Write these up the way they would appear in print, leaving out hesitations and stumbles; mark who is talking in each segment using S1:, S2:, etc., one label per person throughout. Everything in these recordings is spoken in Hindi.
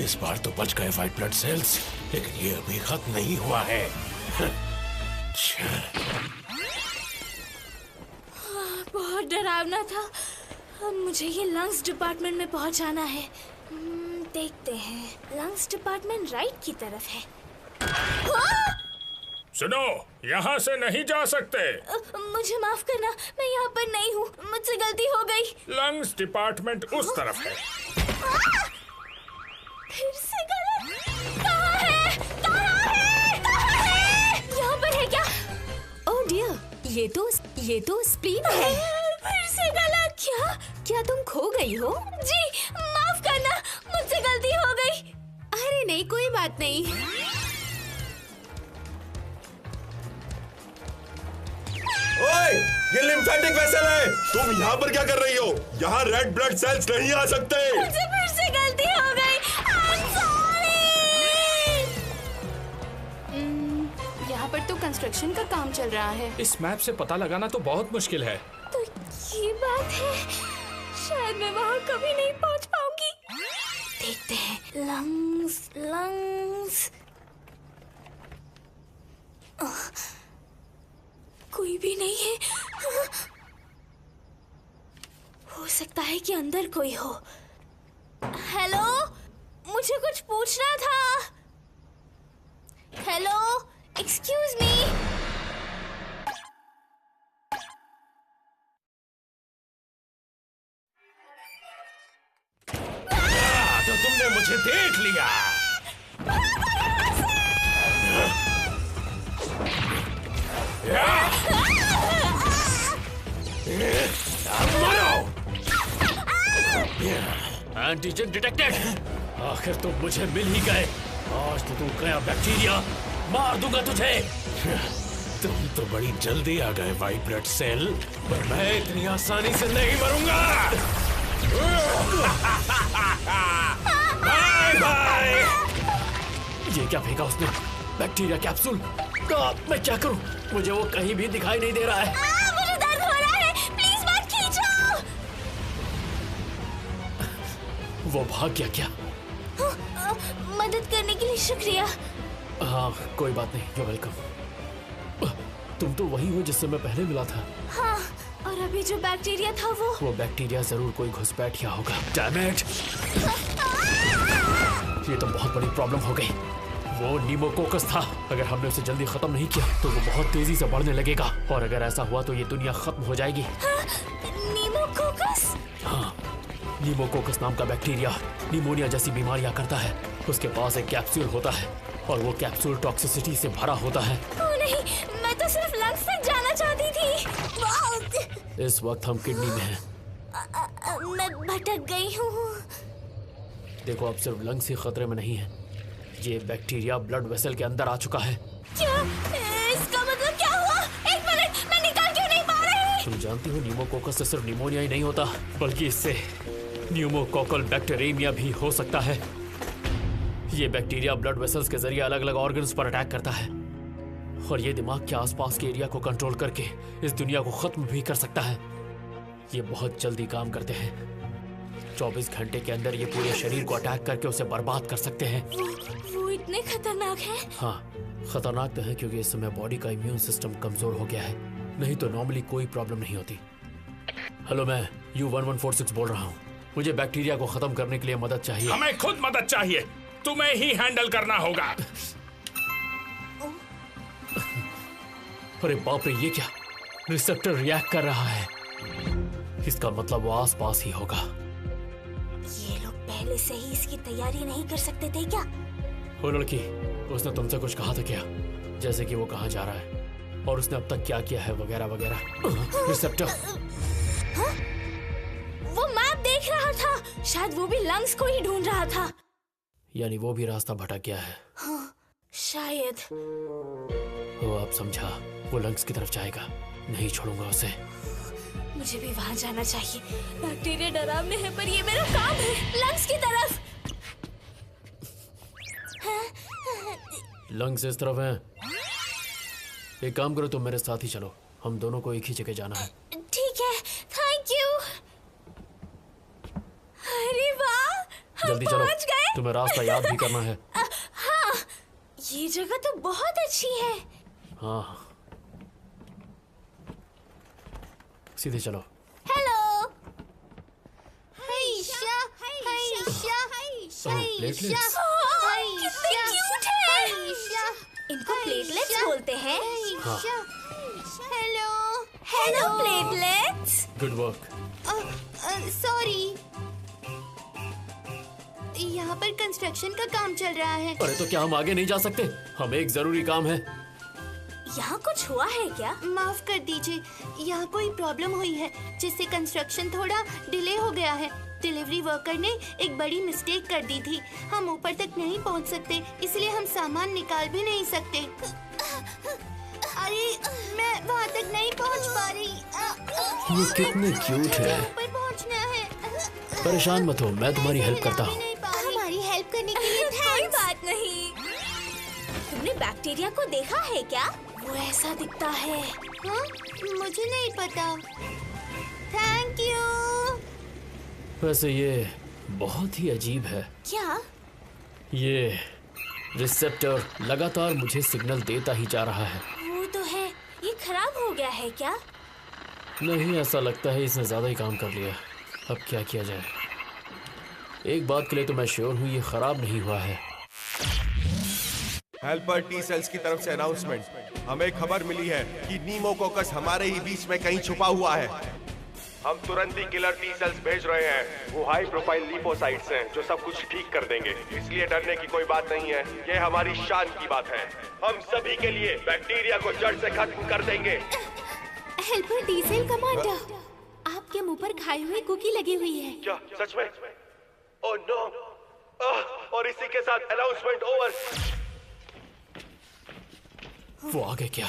S1: इस बार तो बच गए व्हाइट ब्लड सेल्स, लेकिन ये अभी खत्म नहीं हुआ है।
S2: बहुत डरावना था। अब मुझे ये लंग्स डिपार्टमेंट में पहुंचाना है। देखते हैं, लंग्स डिपार्टमेंट राइट की तरफ है।
S3: सुनो, यहाँ से नहीं जा सकते।
S2: मुझे माफ करना, मैं यहाँ पर नहीं हूँ, मुझसे गलती हो गई।
S3: लंग्स डिपार्टमेंट उस तरफ है।
S2: फिर से गलत। कहाँ है? कहाँ है? कहाँ है? यहाँ पर है क्या?
S4: ओह डियर, ये तो स्प्लीन है।
S2: फिर से गलत।
S4: क्या तुम खो गई हो?
S2: जी माफ करना, मुझसे गलती हो गई।
S4: अरे नहीं, कोई बात नहीं।
S5: ओए, ये लिम्फेटिक वेसल है। तुम यहाँ पर क्या कर रही हो? यहाँ रेड ब्लड सेल्स नहीं आ सकते।
S2: मुझसे फिर से गलती हो गई। I'm sorry।
S4: यहाँ पर तो कंस्ट्रक्शन का काम चल रहा है।
S3: इस मैप से पता लगाना तो बहुत मुश्किल है।
S2: तो ये बात है, शायद मैं वहाँ कभी नहीं पहुँच पाऊंगी। देखते हैं, लंग्स। कोई भी नहीं है। हो सकता है कि अंदर कोई हो। हेलो, मुझे कुछ पूछना था। Hello, excuse me.
S1: तो तुमने मुझे देख लिया। Antigen detected. आखिर तुम मुझे मिल ही गए। आज तो तू गया बैक्टीरिया, मार दूंगा तुझे। तुम तो बड़ी जल्दी आ गए व्हाइट ब्लड सेल, पर मैं इतनी आसानी से नहीं मरूंगा। Bye bye. ये क्या फेंका उसने? Bacteria capsule. मैं क्या करूं? मुझे वो कहीं भी दिखाई नहीं दे रहा है।
S2: मुझे दर्द हो रहा है, प्लीज मत खींचो।
S1: वो भाग गया क्या?
S2: मदद करने के लिए शुक्रिया।
S1: हाँ, कोई बात नहीं, यू वेलकम। तुम तो वही हो जिससे मैं पहले मिला था।
S2: हाँ, और अभी जो बैक्टीरिया था वो
S1: बैक्टीरिया जरूर कोई घुसपैठिया होगा। Damn it! ये तो बहुत बड़ी प्रॉब्लम हो गई। वो नीमोकोकस था। अगर हमने उसे जल्दी खत्म नहीं किया तो वो बहुत तेजी से बढ़ने लगेगा, और अगर ऐसा हुआ तो ये दुनिया खत्म हो जाएगी।
S2: नीमोकोकस?
S1: हाँ, नीमोकोकस नाम का बैक्टीरिया निमोनिया जैसी बीमारियां करता है। उसके पास एक कैप्सूल होता है, और वो कैप्सूल टॉक्सिसिटी से भरा होता है।
S2: ओह नहीं, मैं तो सिर्फ लंग्स तक जाना चाहती थी।
S1: इस वक्त हम किडनी में हैं।
S2: मैं भटक गई हूँ।
S1: देखो, अब सिर्फ लंग्स ही खतरे में नहीं है, ये बैक्टीरिया ब्लड वेसल के अंदर आ चुका है।
S2: क्या? इसका मतलब क्या हुआ? एक मिनट, मैं निकाल क्यों नहीं पा रही?
S1: तुम जानती हो, न्यूमोकोकस से सिर्फ निमोनिया ही नहीं होता, बल्कि इससे न्यूमोकोकल बैक्टीरियमिया भी हो सकता है। ये बैक्टीरिया ब्लड वेसल्स के जरिए अलग अलग ऑर्गन्स पर अटैक करता है, और ये दिमाग के आसपास के एरिया को कंट्रोल करके इस दुनिया को खत्म भी कर सकता है। ये बहुत जल्दी काम करते हैं। 24 घंटे के अंदर ये पूरे शरीर को अटैक करके उसे बर्बाद कर सकते हैं।
S2: वो इतने खतरनाक है?
S1: हाँ, खतरनाक तो है, क्योंकि इस समय बॉडी का इम्यून सिस्टम कमजोर हो गया है। नहीं तो नॉर्मली कोई प्रॉब्लम नहीं होती। हेलो, मैं U1146 बोल रहा हूँ। मुझे बैक्टीरिया को खत्म करने के लिए मदद चाहिए।
S3: हमें खुद मदद चाहिए, तुम्हें ही हैंडल करना होगा।
S1: अरे बाप रे, ये क्या? रिसेप्टर रिएक्ट कर रहा है। इसका मतलब वो आसपास ही होगा।
S2: ये लोग पहले से ही इसकी तैयारी नहीं कर सकते थे क्या?
S1: वो लड़की, उसने तुमसे कुछ कहा था क्या? जैसे कि वो कहाँ जा रहा है और उसने अब तक क्या किया है, वगैरह वगैरह। रिसेप्टर?
S2: हाँ? वो मैप देख रहा था। शायद वो भी लंग्स को ही ढूंढ रहा था।
S1: यानी वो भी रास्ता भटक गया है।
S2: हाँ, शायद।
S1: वो अब समझा, वो लंग्स की तरफ जाएगा। नहीं छोड़ूंगा उसे।
S2: मुझे भी वहां जाना चाहिए। बैक्टीरिया डरावने हैं, पर ये मेरा काम है। लंग्स की तरफ।
S1: लंग्स इस तरफ हैं। एक काम करो, तुम मेरे साथ ही चलो। हम दोनों को एक ही जगह जाना है।
S2: ठीक है, थैंक यू। अरे वाह,
S1: जल्दी चलो,
S2: पहुंच गए?
S1: तुम्हें रास्ता याद भी करना है।
S2: हाँ, ये जगह तो बहुत अच्छी है।
S1: हाँ, सीधे चलो।
S2: हेलो।
S1: प्लेटलेट्स।
S2: कितने क्यूट हैं। इनको प्लेटलेट्स बोलते हैं।
S1: हाँ।
S2: Hello platelets.
S1: Good work.
S6: Sorry, यहाँ पर कंस्ट्रक्शन का काम चल रहा है।
S1: अरे तो क्या हम आगे नहीं जा सकते? हमें एक जरूरी काम है।
S2: यहाँ कुछ हुआ है क्या?
S6: माफ कर दीजिए, यहाँ कोई प्रॉब्लम हुई है जिससे कंस्ट्रक्शन थोड़ा डिले हो गया है। डिलीवरी वर्कर ने एक बड़ी मिस्टेक कर दी थी। हम ऊपर तक नहीं पहुँच सकते, इसलिए हम सामान निकाल भी नहीं सकते। अरे मैं वहाँ तक नहीं पहुँच पा रही।
S1: ये कितने क्यूट है।
S6: ऊपर पहुँचना है।
S1: परेशान मत हो, मैं तुम्हारी हेल्प करता हूँ।
S6: हमारी हेल्प करने के लिए
S2: कोई बात नहीं। तुमने बैक्टीरिया को देखा है क्या? वो ऐसा दिखता है।
S6: हाँ? मुझे नहीं पता। Thank you.
S1: वैसे ये बहुत ही अजीब है।
S2: क्या?
S1: ये रिसेप्टर लगातार मुझे सिग्नल देता ही जा रहा है।
S2: वो तो है। ये खराब हो गया है क्या?
S1: नहीं, ऐसा लगता है इसने ज्यादा ही काम कर लिया। अब क्या किया जाए? एक बात के लिए तो मैं श्योर हूँ, ये खराब नहीं हुआ है।
S5: हेल्पर टी सेल्स की तरफ से अनाउंसमेंट। हमें खबर मिली है कि नीमोकोकस हमारे ही बीच में कहीं छुपा हुआ है। हम तुरंत ही किलर टी सेल्स भेज रहे हैं। वो हाई प्रोफाइल लीपोसाइट्स हैं जो सब कुछ ठीक कर देंगे, इसलिए डरने की कोई बात नहीं है। ये हमारी शान की बात है। हम सभी के लिए बैक्टीरिया को जड़ से खत्म कर देंगे।
S6: हेल्पर डीजल कमांडर, आपके मुंह पर खाई हुई कुकी लगी हुई है।
S5: क्या सच में? Oh no! और इसी के साथ अनाउंसमेंट ओवर।
S1: वो आ गए क्या?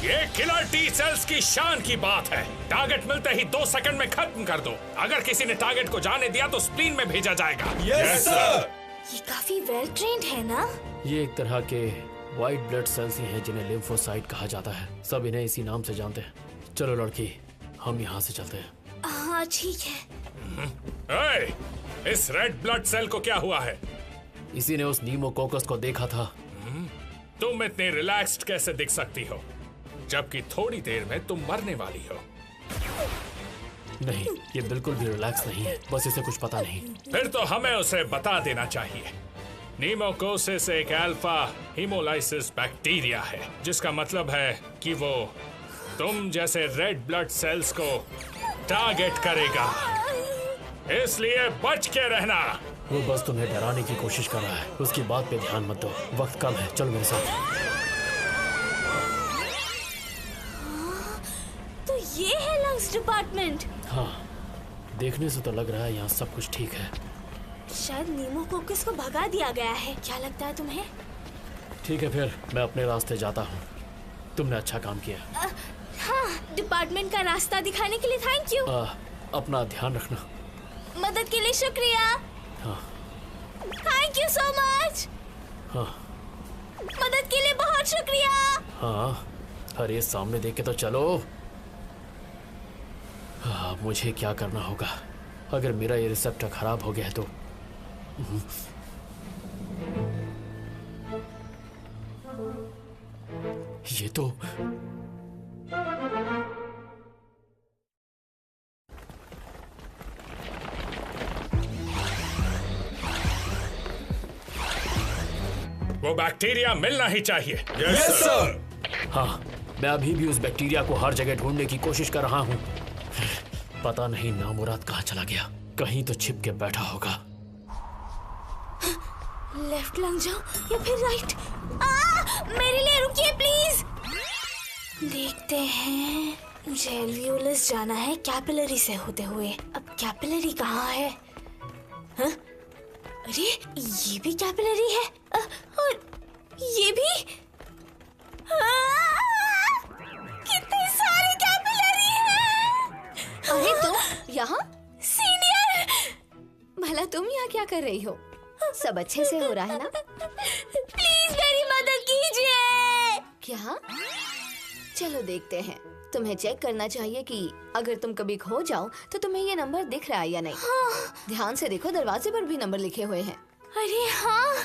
S3: ये किलर टी सेल्स की शान की बात है। टारगेट मिलते ही 2 सेकंड में खत्म कर दो। अगर किसी ने टारगेट को जाने दिया तो स्प्लीन में भेजा जाएगा।
S5: Yes sir.
S2: ये काफी वेल ट्रेन्ड है ना?
S1: ये एक तरह के व्हाइट ब्लड सेल्स ही हैं जिन्हें लिम्फोसाइट कहा जाता है। सब इन्हें इसी नाम से जानते हैं। चलो लड़की, हम यहाँ से चलते हैं।
S2: हाँ ठीक है।
S3: ए, इस रेड ब्लड सेल को क्या हुआ है?
S1: इसी ने उस नीमोकोकस को देखा था।
S3: तुम इतने रिलैक्स्ड कैसे दिख सकती हो जबकि थोड़ी देर में तुम मरने वाली हो?
S1: नहीं, ये बिल्कुल भी रिलैक्स नहीं है, बस इसे कुछ पता नहीं।
S3: फिर तो हमें उसे बता देना चाहिए। नीमोकोसिस एक अल्फा हीमोलाइसिस बैक्टीरिया है, जिसका मतलब है कि वो तुम जैसे रेड ब्लड सेल्स को टारगेट करेगा, इसलिए बच के रहना।
S1: वो बस तुम्हें डराने की कोशिश कर रहा है। उसकी बात पे ध्यान मत दो, वक्त कम है। चलो मेरे साथ।
S2: तो ये है लंग्स डिपार्टमेंट।
S1: हाँ, देखने से तो लग रहा है यहाँ सब कुछ ठीक है।
S2: शायद नीमोकोकस को भगा दिया गया है। क्या लगता है तुम्हें?
S1: ठीक है, फिर मैं अपने रास्ते जाता हूँ। तुमने अच्छा काम किया।
S2: हाँ, डिपार्टमेंट का रास्ता दिखाने के लिए थैंक यू।
S1: अपना ध्यान रखना।
S2: मदद के लिए शुक्रिया।
S1: हाँ।
S2: Thank you so much.
S1: हाँ।
S2: मदद के लिए बहुत शुक्रिया।
S1: हाँ, अरे सामने देख के तो चलो। हाँ, मुझे क्या करना होगा? अगर मेरा ये रिसेप्टर खराब हो गया है तो ये तो
S3: वो बैक्टीरिया मिलना ही चाहिए।
S5: Yes sir.
S1: हाँ, मैं अभी भी उस बैक्टीरिया को हर जगह ढूंढने की कोशिश कर रहा हूँ। पता नहीं नामुराद कहाँ चला गया। कहीं तो छिप के बैठा होगा।
S2: लेफ्ट लंग जाओ या फिर राइट। मेरे लिए रुकिए प्लीज। देखते हैं। मुझे एल्वियोलस जाना है कैपिलरी से होते हुए। अब कैपिलरी कहाँ है? हाँ? अरे ये भी कैपिलरी है और ये भी। कितने सारे कैपिलरी हैं।
S4: अरे तुम यहाँ?
S2: सीनियर,
S4: भला तुम यहाँ क्या कर रही हो? सब अच्छे से हो रहा है ना?
S2: प्लीज मेरी मदद कीजिए।
S4: क्या? चलो देखते हैं। तुम्हें चेक करना चाहिए कि अगर तुम कभी खो जाओ तो तुम्हें ये नंबर दिख रहा है या नहीं।
S2: हाँ।
S4: ध्यान से देखो, दरवाजे पर भी नंबर लिखे हुए हैं।
S2: अरे हाँ,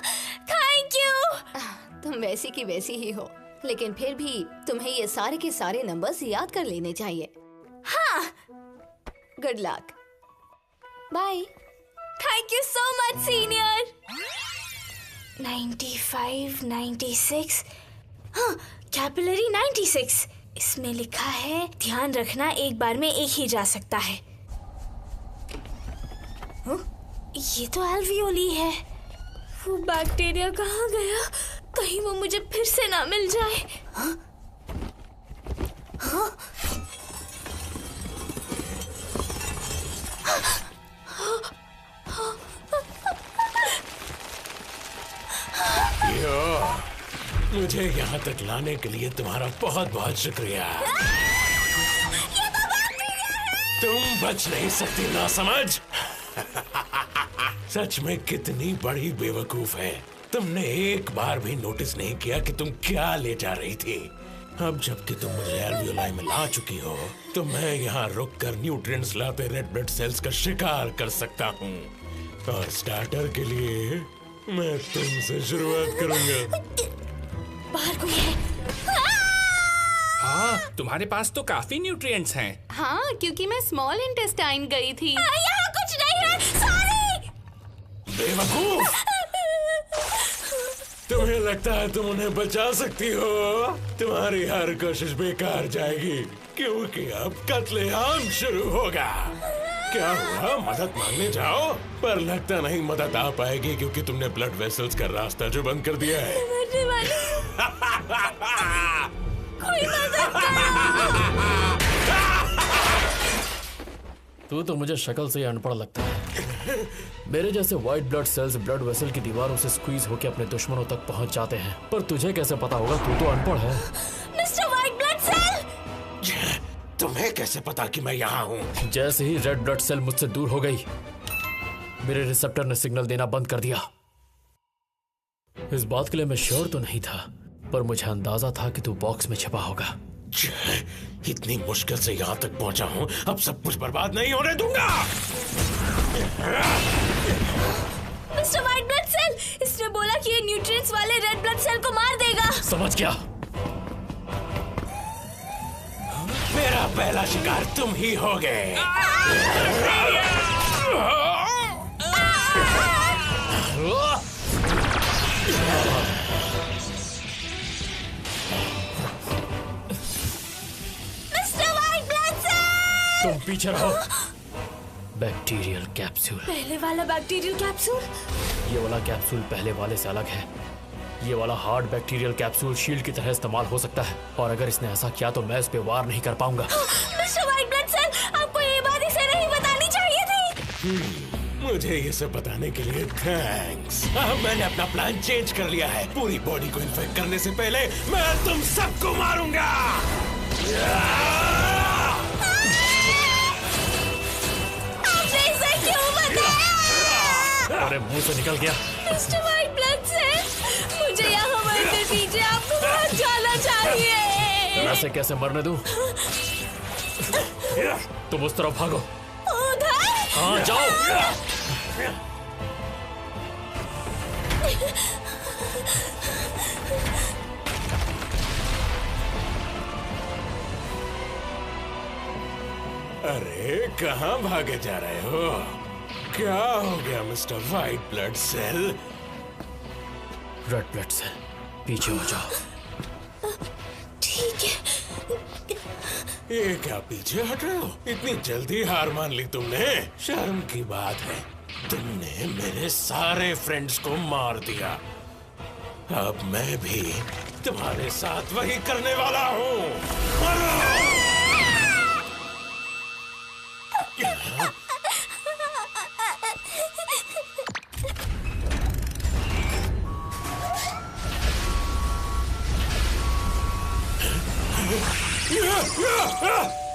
S2: थैंक यू।
S4: तुम वैसी की वैसी ही हो, लेकिन फिर भी तुम्हें ये सारे के सारे नंबर्स याद कर लेने चाहिए।
S2: हाँ।
S4: Good luck. Bye.
S2: Thank you so much senior. 95, 96, हाँ, कैपिलरी 96। इसमें लिखा है ध्यान रखना एक बार में एक ही जा सकता है। हाँ? ये तो एल्वियोली है। वो बैक्टीरिया कहाँ गया? कहीं वो मुझे फिर से ना मिल जाए। हाँ? हाँ?
S7: मुझे यहाँ तक लाने के लिए तुम्हारा बहुत बहुत शुक्रिया। तुम बच नहीं सकती ना समझ। सच में कितनी बड़ी बेवकूफ है। तुमने एक बार भी नोटिस नहीं किया कि तुम क्या ले जा रही थी। अब जबकि तुम मुझे एल्वियोलाई में ला चुकी हो तो मैं यहाँ रुककर न्यूट्रिएंट्स लाते रेड ब्लड सेल्स का शिकार कर सकता हूँ। और स्टार्टर के लिए मैं तुमसे शुरुआत करूंगा।
S2: बाहर कोई है?
S3: हाँ, तुम्हारे पास तो काफी न्यूट्रिएंट्स हैं।
S6: हाँ, क्योंकि मैं स्मॉल इंटेस्टाइन गई थी।
S2: यहाँ कुछ नहीं है। सॉरी।
S7: बेवकूफ! तुम्हें लगता है तुम उन्हें बचा सकती हो? तुम्हारी हर कोशिश बेकार जाएगी, क्योंकि अब कत्लेआम शुरू होगा। क्या हुआ? मदद मांगने जाओ, पर लगता नहीं मदद आ पाएगी क्योंकि तुमने ब्लड वेसल्स का रास्ता जो बंद कर दिया है।
S2: मरने वाली हूँ। कोई मदद करो।
S1: तू तो मुझे शक्ल से ही अनपढ़ लगता है। मेरे जैसे white blood cells blood vessel की दीवारों से स्क्वीज होकर अपने दुश्मनों तक पहुंच जाते हैं, पर तुझे कैसे पता होगा? तू तो अनपढ़ है।
S2: मिस्टर व्हाइट ब्लड सेल,
S7: तुम्हें कैसे पता कि मैं यहाँ हूँ?
S1: जैसे ही रेड ब्लड सेल मुझसे दूर हो गई, मेरे रिसेप्टर ने सिग्नल देना बंद कर दिया। इस बात के लिए मैं श्योर तो नहीं था, पर मुझे अंदाजा था कि तू बॉक्स में छिपा होगा।
S7: इतनी मुश्किल से यहाँ तक पहुँचा हूँ, अब सब कुछ बर्बाद नहीं होने दूंगा।
S2: मिस्टर व्हाइट ब्लड सेल, इसने बोला कि ये न्यूट्रिएंट्स वाले रेड ब्लड सेल को मार देगा।
S1: समझ गया।
S7: मेरा पहला शिकार तुम ही होगे।
S2: मिस्टर व्हाइट ब्लड सेल,
S1: तुम पीछे रहो। Bacterial capsule.
S2: पहले वाला बैक्टीरियल कैप्सूल?
S1: ये वाला कैप्सूल पहले वाले से अलग है। ये वाला हार्ड बैक्टीरियल कैप्सूल शील्ड की तरह इस्तेमाल हो सकता है, और अगर इसने ऐसा किया तो मैं इस पे वार नहीं कर पाऊंगा।
S2: मिस्टर व्हाइट ब्लड सेल, आपको ये बात इसे नहीं बतानी चाहिए थी।
S7: मुझे ये सब बताने के लिए थैंक्स। अब मैंने अपना प्लान चेंज कर लिया है। पूरी बॉडी को इन्फेक्ट करने से पहले मैं तुम सबको मारूंगा।
S2: आपने इसे क्यों बताया?
S1: अरे मुंह से निकल गया।
S2: मिस्टर व्हाइट ब्लड सेल, मुझे यहाँ मरने दीजिए, आपको बहुत जाना चाहिए।
S1: वैसे कैसे मरने दूं? तुम उस तरफ भागो।
S2: उधर?
S1: हाँ, जाओ।
S7: अरे कहाँ भागे जा रहे हो? क्या हो गया mister white blood cell?
S1: Red blood cell, पीछे हो जाओ।
S2: ठीक है।
S7: ये क्या पीछे हट रहे हो? इतनी जल्दी हार मान ली तुमने? शर्म की बात है, तुमने मेरे सारे फ्रेंड्स को मार दिया। अब मैं भी तुम्हारे साथ वही करने वाला हूँ।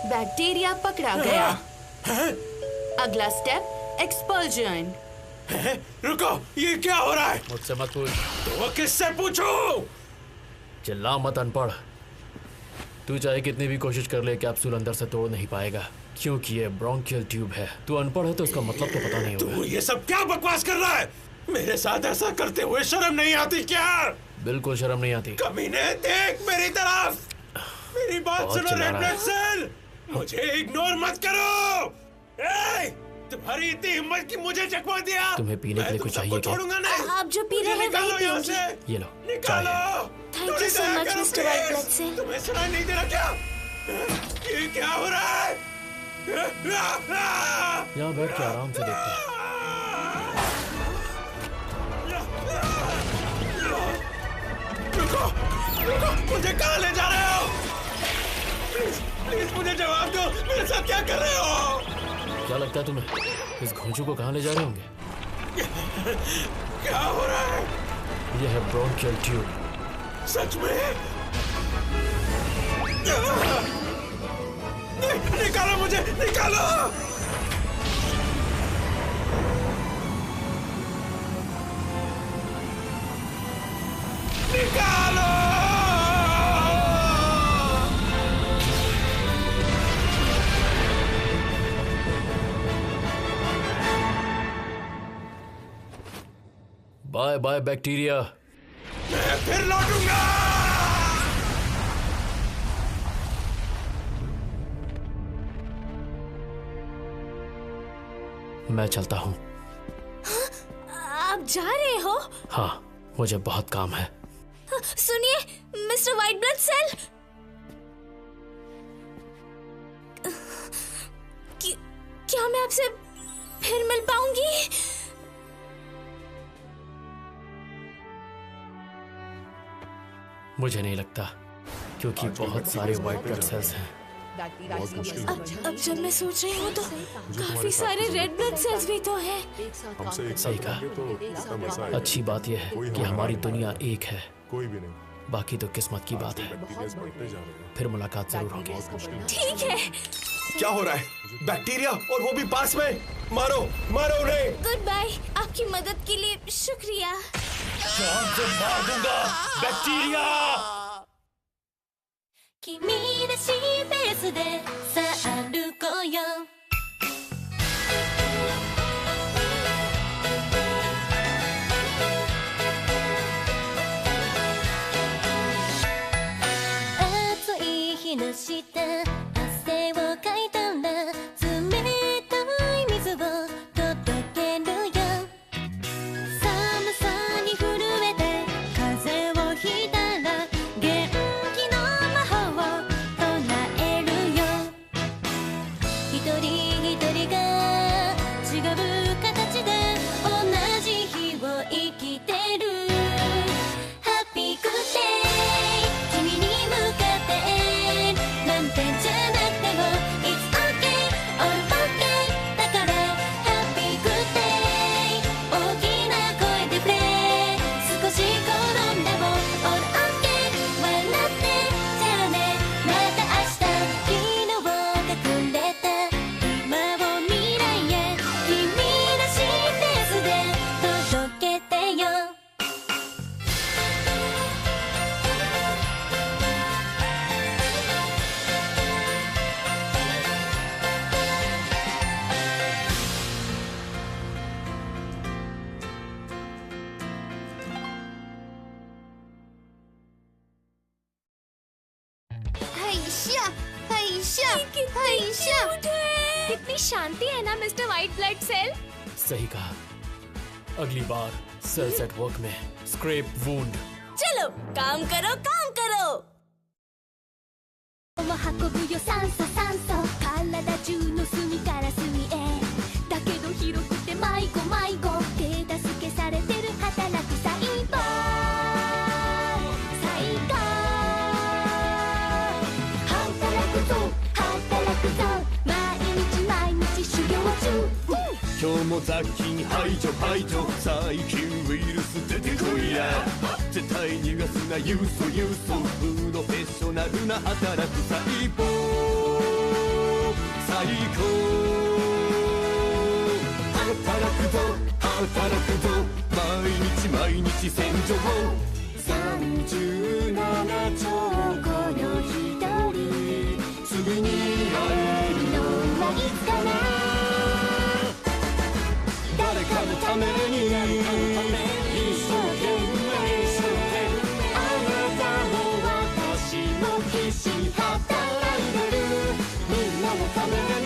S6: बैक्टीरिया पकड़ा गया। अगला स्टेप एक्सपल्जन।
S7: रुको, ये क्या हो रहा है?
S1: मुझसे मत पूछ।
S7: तो किससे पूछूं?
S1: चिल्ला मत अनपढ़। तू चाहे कितनी भी कोशिश कर ले, कैप्सूल अंदर से तोड़ नहीं पाएगा, क्योंकि ये ब्रोंकियल ट्यूब है। तू अनपढ़ है तो उसका मतलब तो पता नहीं होगा।
S7: तू ये सब क्या बकवास कर रहा है? मेरे साथ ऐसा करते हुए शर्म नहीं आती क्या?
S1: बिल्कुल शर्म नहीं आती।
S7: कमीने, देख मेरी तरफ, मेरी बात
S1: बहुत
S7: सुनो
S1: चिल्ला
S7: रेड
S1: रहा
S7: ब्लड
S1: है।
S7: सेल, मुझे इग्नोर मत करो। ए, तुम्हारी इतनी हिम्मत कि मुझे चकमा दिया।
S1: तुम्हें पीने के लिए कुछ चाहिए क्या?
S7: छोड़ूंगा नहीं।
S2: आप जो पी रहे हैं
S7: निकालो
S2: वही
S7: यहाँ
S2: पिएंगे।
S7: से।
S1: ये लो, चाय
S7: निकालो।
S1: है।
S2: Thank you
S7: थोड़ी
S2: so
S7: दया
S2: much,
S7: करो,
S2: Mr. White
S7: please।
S2: Blood Cell।
S7: तुम्हें सुनाई नहीं दे रहा क्या? ये क्या हो रहा है?
S1: यहाँ बैठ के आराम से देखते हैं।
S7: रुको, रुको, मुझे कहाँ ले जा रहे हो? प्लीज, प्लीज मुझे जवाब दो, मेरे साथ क्या कर रहे हो?
S1: क्या लगता है तुम्हें, इस घोंचू को कहाँ ले जा रहे होंगे?
S7: क्या हो रहा है?
S1: यह है ब्रोंकियल ट्यूब।
S7: सच में? निकालो मुझे, निकालो! निकालो!
S1: Bye bye bacteria.
S7: मैं फिर लौटूंगा।
S1: मैं चलता हूँ।
S2: आप जा रहे हो?
S1: हाँ, मुझे बहुत काम है।
S2: सुनिए मिस्टर व्हाइट ब्लड सेल, क्या मैं आपसे फिर मिल पाऊंगी?
S1: मुझे नहीं लगता, क्योंकि बहुत सारे व्हाइट ब्लड सेल्स हैं।
S2: अब जब मैं सोच रही हूँ तो काफी सारे रेड ब्लड सेल्स भी तो हैं।
S8: हमसे एक
S1: सही
S8: साथ
S1: कहा।
S8: रहेंगे तो कितना मजा आएगा।
S1: अच्छी बात यह है कि हमारी दुनिया एक है,
S8: कोई भी नहीं।
S1: बाकी तो किस्मत की बात है।
S8: बैक्टीरियाज बढ़ते जा रहे हैं।
S1: फिर मुलाकात जरूर होगी।
S2: ठीक है,
S5: क्या हो रहा है? बैक्टीरिया, और वो भी पास में। मारो, मारो उन्हें।
S2: Good bye. आपकी मदद के लिए शुक्रिया।
S1: जान से मार दूंगा bacteria.
S6: 君らしいペースでさあ歩こうよ暑い日の下汗をかいたら冷たい水を届けるよ寒さに震えて風邪をひいたら元気の魔法を唱えるよ一人一人が違う形で同じ日を生きてる Happy Good Day 君に向かって満点じゃなくても It's okay all okay だから Happy Good Day 大きな声でプレイ少し転んでも All okay 笑ってじゃあねまた明日昨日隠れた今を未来へ君らしいペースで届けてよ
S2: कितनी शांति है ना मिस्टर व्हाइट ब्लड सेल।
S1: सही कहा। अगली बार सेल्स एट वर्क में स्क्रैप वुंड।
S2: चलो काम करो, काम करो।
S6: 運ぶよ酸素酸素体中の隅から隅へだけど広くて迷子迷子手助けされてる働く細胞最高働くぞ働くぞ毎日毎日修行中
S9: 今日も雑菌排除排除細菌ウイルス出てこいや絶対逃がすなユーソユーソプロフェッショナルな働く細胞最高働くぞ働くぞ毎日毎日洗浄洗37兆個の一人次に会えるのはいつかな誰かのために一生懸命あなたも私も必死に働いてるみんなのために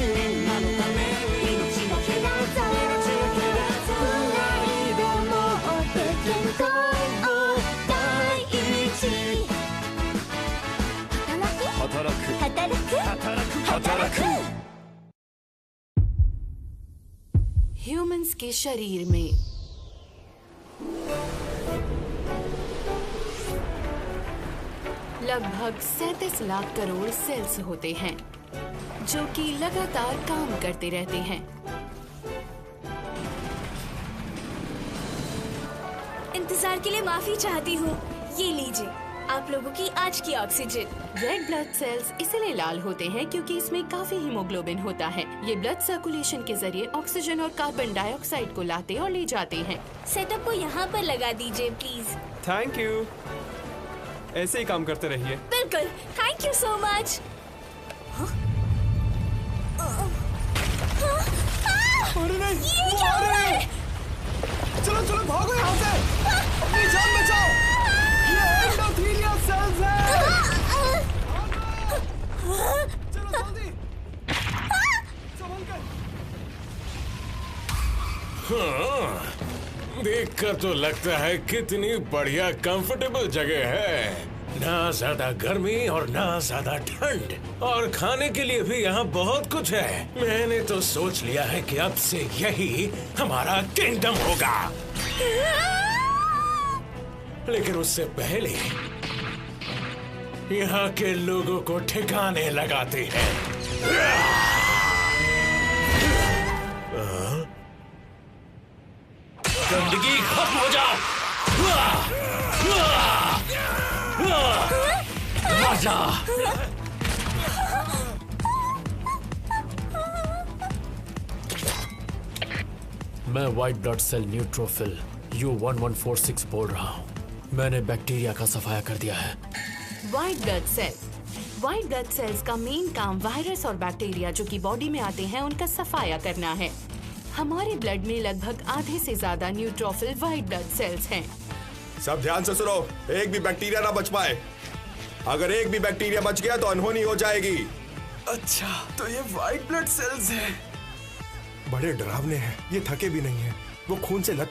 S9: 命のけがさプライドもって健康を第一働く
S10: ह्यूमंस के शरीर में लगभग 37 लाख करोड़ सेल्स होते हैं जो कि लगातार काम करते रहते हैं।
S2: इंतजार के लिए माफी चाहती हूँ। ये लीजिए आप लोगों की आज की ऑक्सीजन।
S10: रेड ब्लड सेल्स इसलिए लाल होते हैं क्योंकि इसमें काफी हीमोग्लोबिन होता है। ये ब्लड सर्कुलेशन के जरिए ऑक्सीजन और कार्बन डाइऑक्साइड को लाते और ले जाते हैं।
S2: सेटअप को यहाँ पर लगा दीजिए प्लीज।
S11: थैंक यू, ऐसे ही काम करते रहिए।
S2: बिल्कुल, थैंक यू सो मच।
S11: अरे नहीं,
S2: ये क्या हो रहा है?
S11: चलो चलो भागो यहाँ से, अपनी जान बचाओ। ये एंडोथेलियल सेल्स हैं। चलो जल्दी, संभल कर।
S7: हाँ, देखकर तो लगता है कितनी बढ़िया कंफर्टेबल जगह है। ना ज्यादा गर्मी और ना ज्यादा ठंड, और खाने के लिए भी यहाँ बहुत कुछ है। मैंने तो सोच लिया है कि अब से यही हमारा किंगडम होगा। लेकिन उससे पहले यहाँ के लोगों को ठिकाने लगाते हैं। गंदगी खत्म हो जाओ। राजा
S1: मैं white blood cell neutrophil U1146 बोल रहा हूँ। मैंने बैक्टीरिया का सफाया कर दिया है।
S10: व्हाइट ब्लड सेल्स का मेन काम वायरस और बैक्टीरिया जो कि बॉडी में आते हैं उनका सफाया करना है। हमारे ब्लड में लगभग आधे से ज्यादा न्यूट्रोफिल व्हाइट ब्लड सेल्स हैं।
S5: सब ध्यान से सुनो, एक भी बैक्टीरिया ना बच पाए। अगर एक भी बैक्टीरिया बच गया तो अनहोनी हो जाएगी।
S11: अच्छा, तो ये व्हाइट ब्लड सेल्स हैं। बड़े डरावने हैं, ये थके भी नहीं हैं। वो खून से लथपथ